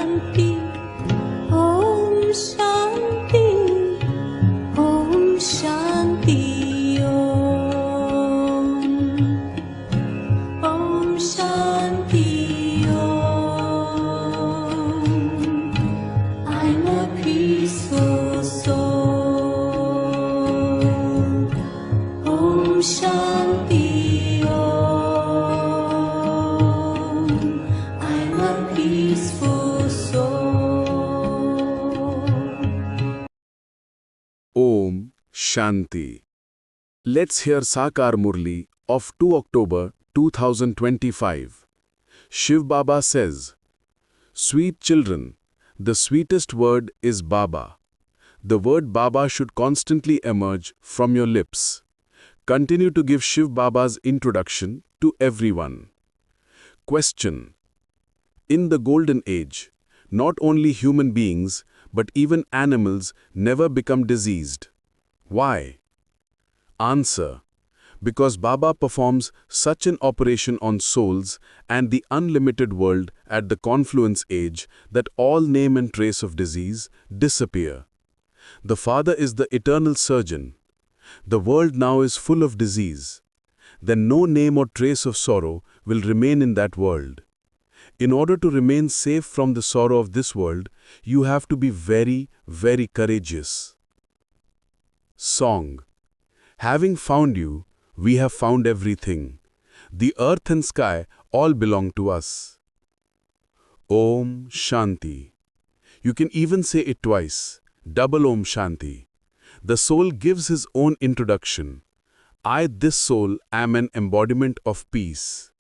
Shanti, Om Shanti, Om Shanti, Om Shanti, Om. I'm a peaceful soul. Om Shanti, Om. I'm a peaceful soul. Om Shanti. Let's hear Sakar Murli of 2 October 2025. Shiv Baba says, "Sweet children, the sweetest word is Baba. The word Baba should constantly emerge from your lips. Continue to give Shiv Baba's introduction to everyone." Question. In the Golden Age, not only human beings, but even animals never become diseased. Why? Answer. Because Baba performs such an operation on souls and the unlimited world at the confluence age that all name and trace of disease disappear. The Father is the eternal surgeon. The world now is full of disease. Then no name or trace of sorrow will remain in that world. In order to remain safe from the sorrow of this world, you have to be very, very courageous. Song. Having found you, we have found everything. The earth and sky all belong to us. Om Shanti. You can even say it twice, double Om Shanti. The soul gives his own introduction. I, this soul, am an embodiment of peace.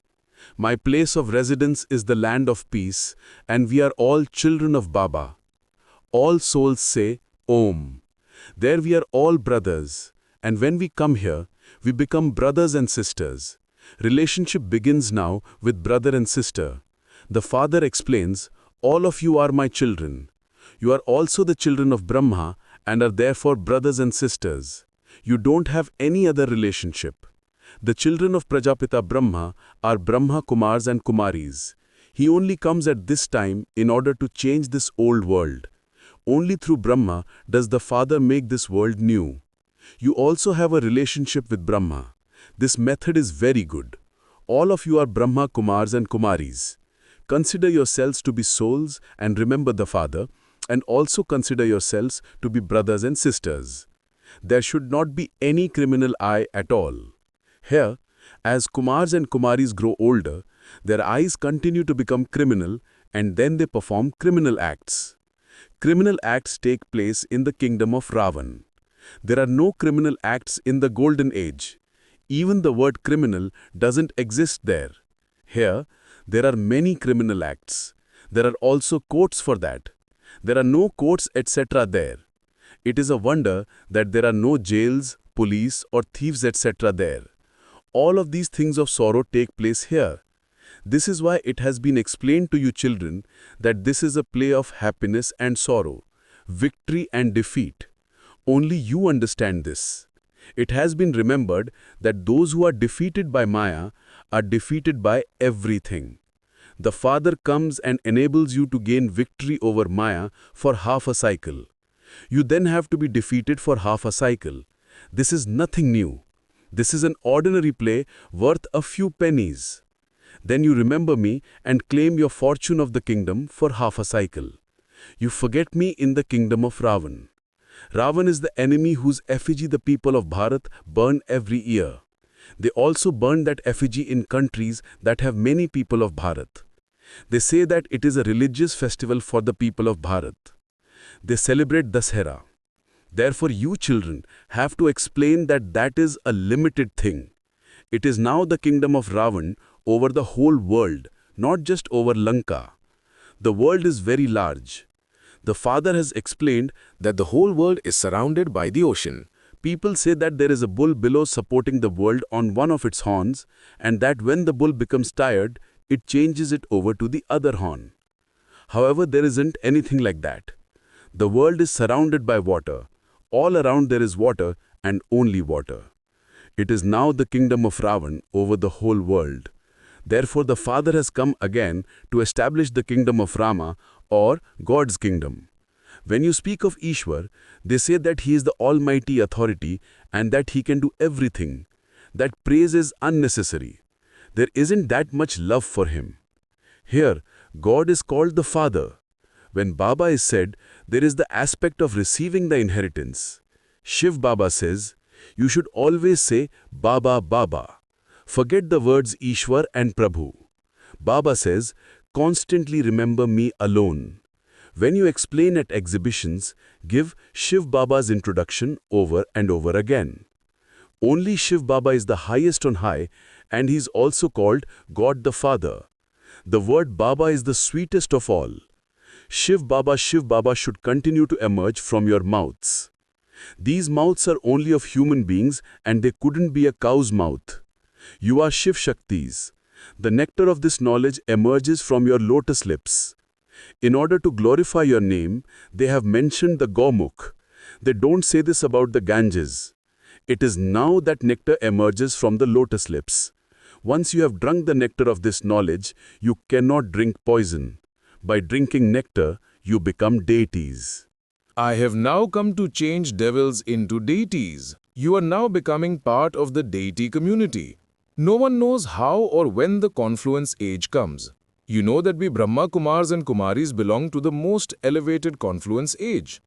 My place of residence is the land of peace, and we are all children of Baba. All souls say Om. There we are all brothers, and when we come here, we become brothers and sisters. Relationship begins now with brother and sister. The Father explains, all of you are my children. You are also the children of Brahma and are therefore brothers and sisters. You don't have any other relationship. The children of Prajapita Brahma are Brahma Kumaris and Kumaris. He only comes at this time in order to change this old world. Only through Brahma does the Father make this world new. You also have a relationship with Brahma. This method is very good. All of you are Brahma Kumaris and Kumaris. Consider yourselves to be souls and remember the Father, and also consider yourselves to be brothers and sisters. There should not be any criminal eye at all. Here, as Kumars and Kumaris grow older, their eyes continue to become criminal and then they perform criminal acts. Criminal acts take place in the kingdom of Ravan. There are no criminal acts in the Golden Age. Even the word criminal doesn't exist there. Here, there are many criminal acts. There are also courts for that. There are no courts, etc. there. It is a wonder that there are no jails, police, or thieves, etc. there. All of these things of sorrow take place here. This is why it has been explained to you children that this is a play of happiness and sorrow, victory and defeat. Only you understand this. It has been remembered that those who are defeated by Maya are defeated by everything. The Father comes and enables you to gain victory over Maya for half a cycle. You then have to be defeated for half a cycle. This is nothing new. This is an ordinary play worth a few pennies. Then you remember me and claim your fortune of the kingdom for half a cycle. You forget me in the kingdom of Ravan. Ravan is the enemy whose effigy the people of Bharat burn every year. They also burn that effigy in countries that have many people of Bharat. They say that it is a religious festival for the people of Bharat. They celebrate Dashera. Therefore, you children have to explain that that is a limited thing. It is now the kingdom of Ravan over the whole world, not just over Lanka. The world is very large. The Father has explained that the whole world is surrounded by the ocean. People say that there is a bull below supporting the world on one of its horns, and that when the bull becomes tired, it changes it over to the other horn. However, there isn't anything like that. The world is surrounded by water. All around there is water and only water. It is now the kingdom of Ravan over the whole world. Therefore, the Father has come again to establish the kingdom of Rama or God's kingdom. When you speak of Ishwar, they say that he is the almighty authority and that he can do everything. That praise is unnecessary. There isn't that much love for him. Here, God is called the Father. When Baba is said, there is the aspect of receiving the inheritance. Shiv Baba says, you should always say Baba Baba. Forget the words Ishwar and Prabhu. Baba says, constantly remember me alone. When you explain at exhibitions, give Shiv Baba's introduction over and over again. Only Shiv Baba is the highest on high, and he is also called God the Father. The word Baba is the sweetest of all. Shiv Baba should continue to emerge from your mouths. These mouths are only of human beings and they couldn't be a cow's mouth. You are Shiv Shaktis. The nectar of this knowledge emerges from your lotus lips. In order to glorify your name, they have mentioned the Gomukh. They don't say this about the Ganges. It is now that nectar emerges from the lotus lips. Once you have drunk the nectar of this knowledge, you cannot drink poison. By drinking nectar, you become deities. I have now come to change devils into deities. You are now becoming part of the deity community. No one knows how or when the confluence age comes. You know that we Brahma Kumars and Kumaris belong to the most elevated confluence age.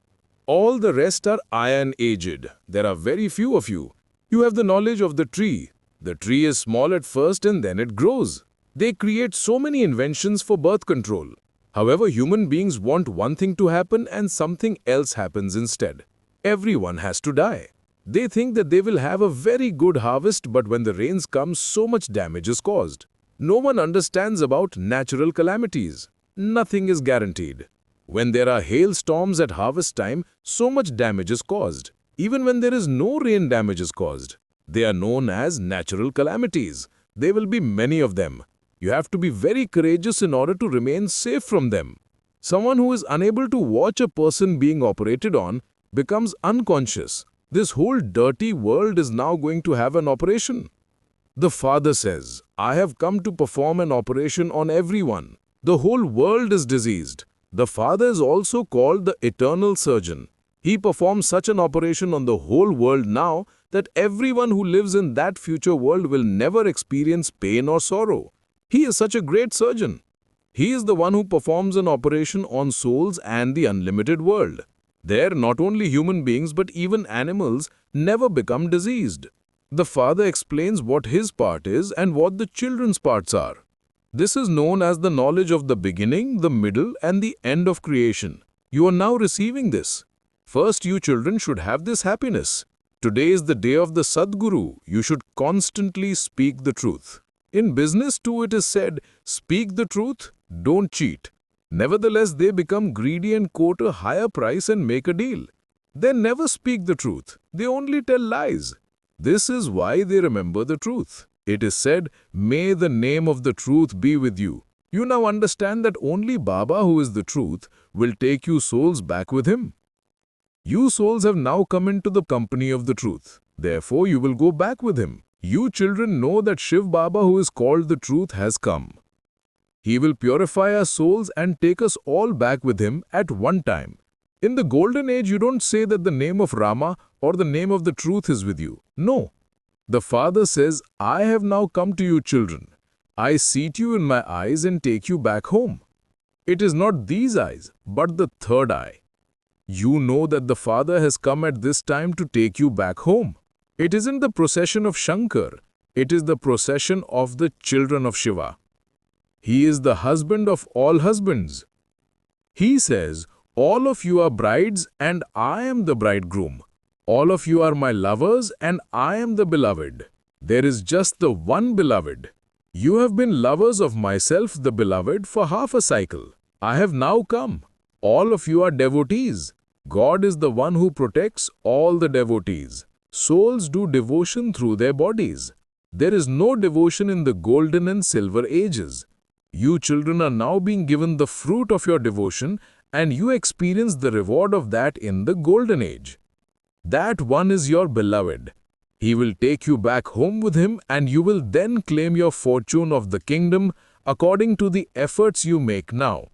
All the rest are iron aged. There are very few of you. You have the knowledge of the tree. The tree is small at first and then it grows. They create so many inventions for birth control. However, human beings want one thing to happen and something else happens instead. Everyone has to die. They think that they will have a very good harvest, but when the rains come, so much damage is caused. No one understands about natural calamities. Nothing is guaranteed. When there are hailstorms at harvest time, so much damage is caused. Even when there is no rain, damage is caused. They are known as natural calamities. There will be many of them. You have to be very courageous in order to remain safe from them. Someone who is unable to watch a person being operated on becomes unconscious. This whole dirty world is now going to have an operation. The Father says, I have come to perform an operation on everyone. The whole world is diseased. The Father is also called the eternal surgeon. He performs such an operation on the whole world now that everyone who lives in that future world will never experience pain or sorrow. He is such a great surgeon. He is the one who performs an operation on souls and the unlimited world. There, not only human beings but even animals never become diseased. The Father explains what his part is and what the children's parts are. This is known as the knowledge of the beginning, the middle, and the end of creation. You are now receiving this. First, you children should have this happiness. Today is the day of the Sadguru. You should constantly speak the truth. In business too it is said, speak the truth, don't cheat. Nevertheless, they become greedy and quote a higher price and make a deal. They never speak the truth. They only tell lies. This is why they remember the truth. It is said, may the name of the truth be with you. You now understand that only Baba, who is the truth, will take you souls back with him. You souls have now come into the company of the truth. Therefore, you will go back with him. You children know that Shiv Baba, who is called the truth, has come. He will purify our souls and take us all back with him at one time. In the golden age, you don't say that the name of Rama or the name of the truth is with you. No. The Father says, I have now come to you children. I seat you in my eyes and take you back home. It is not these eyes, but the third eye. You know that the Father has come at this time to take you back home. It isn't the procession of Shankar. It is the procession of the children of Shiva. He is the husband of all husbands. He says, all of you are brides and I am the bridegroom. All of you are my lovers and I am the beloved. There is just the one beloved. You have been lovers of myself, the beloved, for half a cycle. I have now come. All of you are devotees. God is the one who protects all the devotees. Souls do devotion through their bodies. There is no devotion in the golden and silver ages. You children are now being given the fruit of your devotion and you experience the reward of that in the golden age. That one is your beloved. He will take you back home with him and you will then claim your fortune of the kingdom according to the efforts you make now.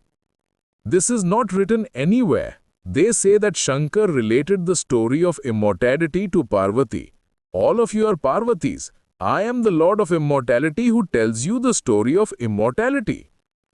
This is not written anywhere. They say that Shankar related the story of immortality to Parvati. All of you are Parvatis. I am the Lord of Immortality who tells you the story of immortality.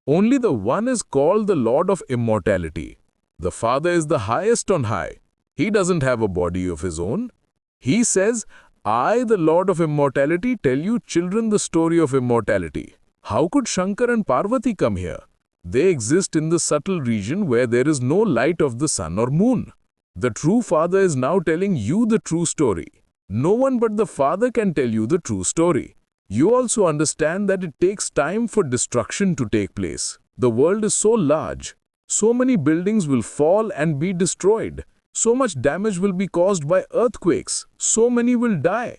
Only the one is called the Lord of Immortality. The Father is the highest on high. He doesn't have a body of his own. He says, I, the Lord of Immortality, tell you children the story of immortality. How could Shankar and Parvati come here? They exist in the subtle region where there is no light of the sun or moon. The true Father is now telling you the true story. No one but the Father can tell you the true story. You also understand that it takes time for destruction to take place. The world is so large. So many buildings will fall and be destroyed. So much damage will be caused by earthquakes. So many will die.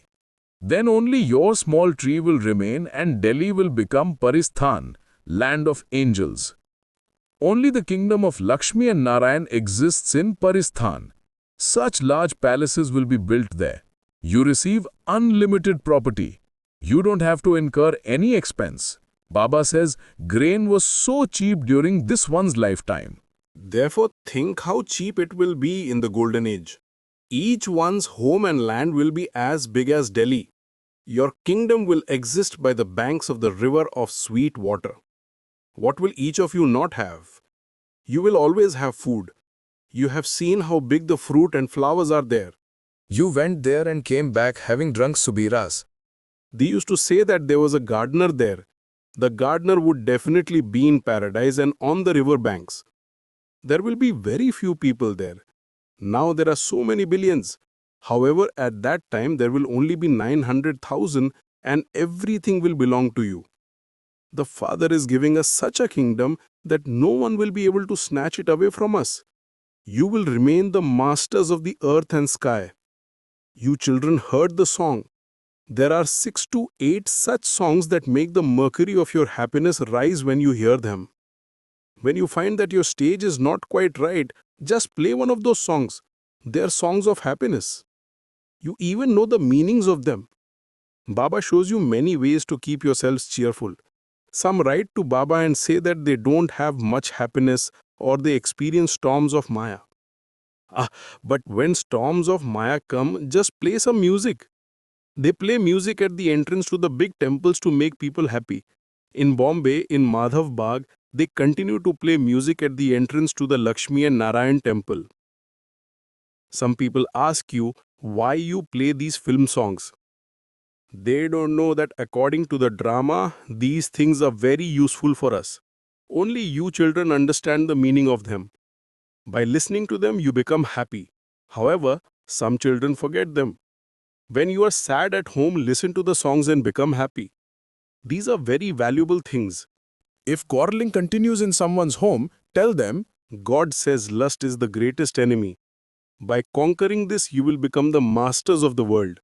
Then only your small tree will remain and Delhi will become Paristhan, land of angels. Only the kingdom of Lakshmi and Narayan exists in Paristhan. Such large palaces will be built there. You receive unlimited property. You don't have to incur any expense. Baba says grain was so cheap during this one's lifetime. Therefore, think how cheap it will be in the golden age. Each one's home and land will be as big as Delhi. Your kingdom will exist by the banks of the river of sweet water. What will each of you not have? You will always have food. You have seen how big the fruit and flowers are there. You went there and came back having drunk Subiras. They used to say that there was a gardener there. The gardener would definitely be in paradise and on the river banks. There will be very few people there. Now there are so many billions. However, at that time there will only be 900,000 and everything will belong to you. The Father is giving us such a kingdom that no one will be able to snatch it away from us. You will remain the masters of the earth and sky. You children heard the song. There are 6 to 8 such songs that make the mercury of your happiness rise when you hear them. When you find that your stage is not quite right, just play one of those songs. They are songs of happiness. You even know the meanings of them. Baba shows you many ways to keep yourselves cheerful. Some write to Baba and say that they don't have much happiness or they experience storms of Maya. But when storms of Maya come, just play some music. They play music at the entrance to the big temples to make people happy. In Bombay, in Madhav Bagh, they continue to play music at the entrance to the Lakshmi and Narayan temple. Some people ask you why you play these film songs. They don't know that according to the drama, these things are very useful for us. Only you children understand the meaning of them. By listening to them, you become happy. However, some children forget them. When you are sad at home, listen to the songs and become happy. These are very valuable things. If quarreling continues in someone's home, tell them, God says lust is the greatest enemy. By conquering this, you will become the masters of the world.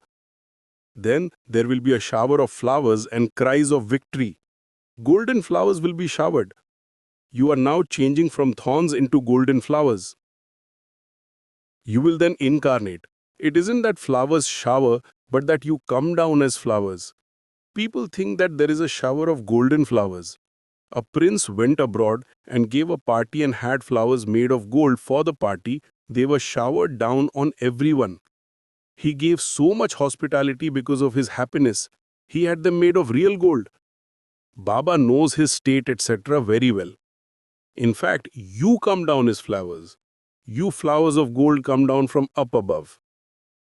Then there will be a shower of flowers and cries of victory. Golden flowers will be showered. You are now changing from thorns into golden flowers. You will then incarnate. It isn't that flowers shower, but that you come down as flowers. People think that there is a shower of golden flowers. A prince went abroad and gave a party and had flowers made of gold for the party. They were showered down on everyone. He gave so much hospitality because of his happiness. He had them made of real gold. Baba knows his state, etc. very well. In fact, you come down as flowers. You flowers of gold come down from up above.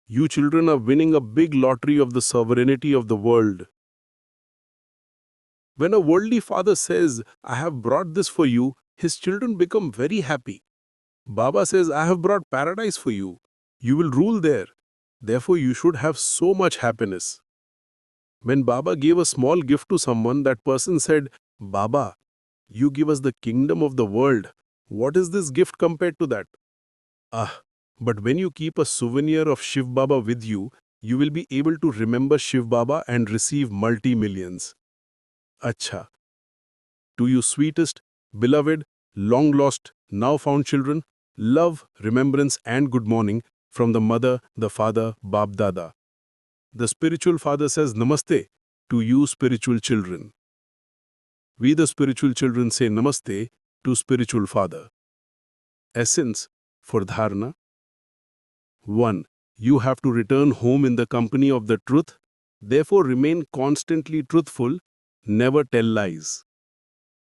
You children are winning a big lottery of the sovereignty of the world. When a worldly father says, I have brought this for you, his children become very happy. Baba says, I have brought paradise for you. You will rule there. Therefore, you should have so much happiness. When Baba gave a small gift to someone, that person said, Baba, you give us the kingdom of the world. What is this gift compared to that? But when you keep a souvenir of Shiv Baba with you, you will be able to remember Shiv Baba and receive multi-millions. Acha. To you sweetest, beloved, long-lost, now-found children, love, remembrance and good morning from the mother, the father, Bab Dada. The spiritual father says Namaste to you spiritual children. We the spiritual children say Namaste to spiritual father. essence for dharana? 1. You have to return home in the company of the truth, therefore remain constantly truthful, never tell lies.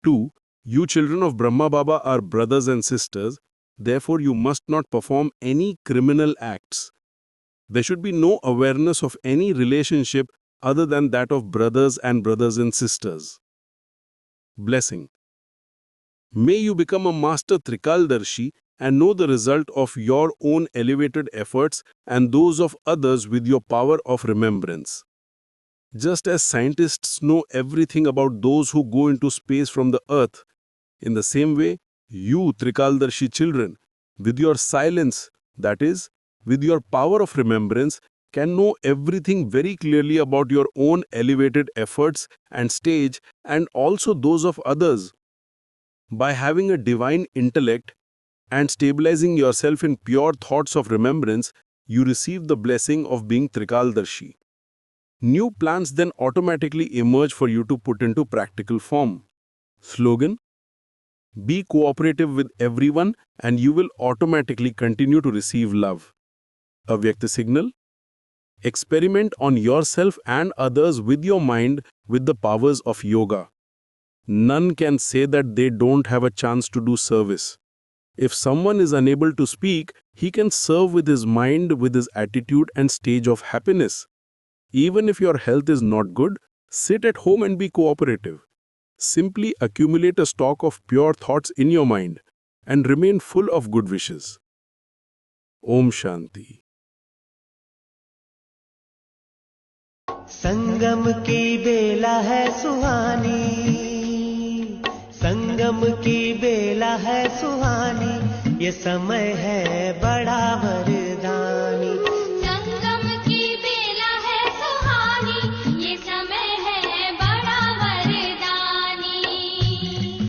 2. You children of Brahma Baba are brothers and sisters, therefore you must not perform any criminal acts. There should be no awareness of any relationship other than that of brothers and sisters. Blessing. May you become a master Trikaldarshi and know the result of your own elevated efforts and those of others with your power of remembrance. Just as scientists know everything about those who go into space from the earth, in the same way, you Trikaldarshi children, with your silence, that is, with your power of remembrance, can know everything very clearly about your own elevated efforts and stage and also those of others. By having a divine intellect and stabilizing yourself in pure thoughts of remembrance, you receive the blessing of being Trikaldarshi. New plans then automatically emerge for you to put into practical form. Slogan: be cooperative with everyone and you will automatically continue to receive love. Avyakta signal: experiment on yourself and others with your mind with the powers of yoga. None can say that they don't have a chance to do service. If someone is unable to speak, he can serve with his mind, with his attitude and stage of happiness. Even if your health is not good, sit at home and be cooperative. Simply accumulate a stock of pure thoughts in your mind and remain full of good wishes. Om Shanti. संगम की बेला है सुहानी, संगम की बेला है सुहानी, ये समय है बड़ा वरदानी।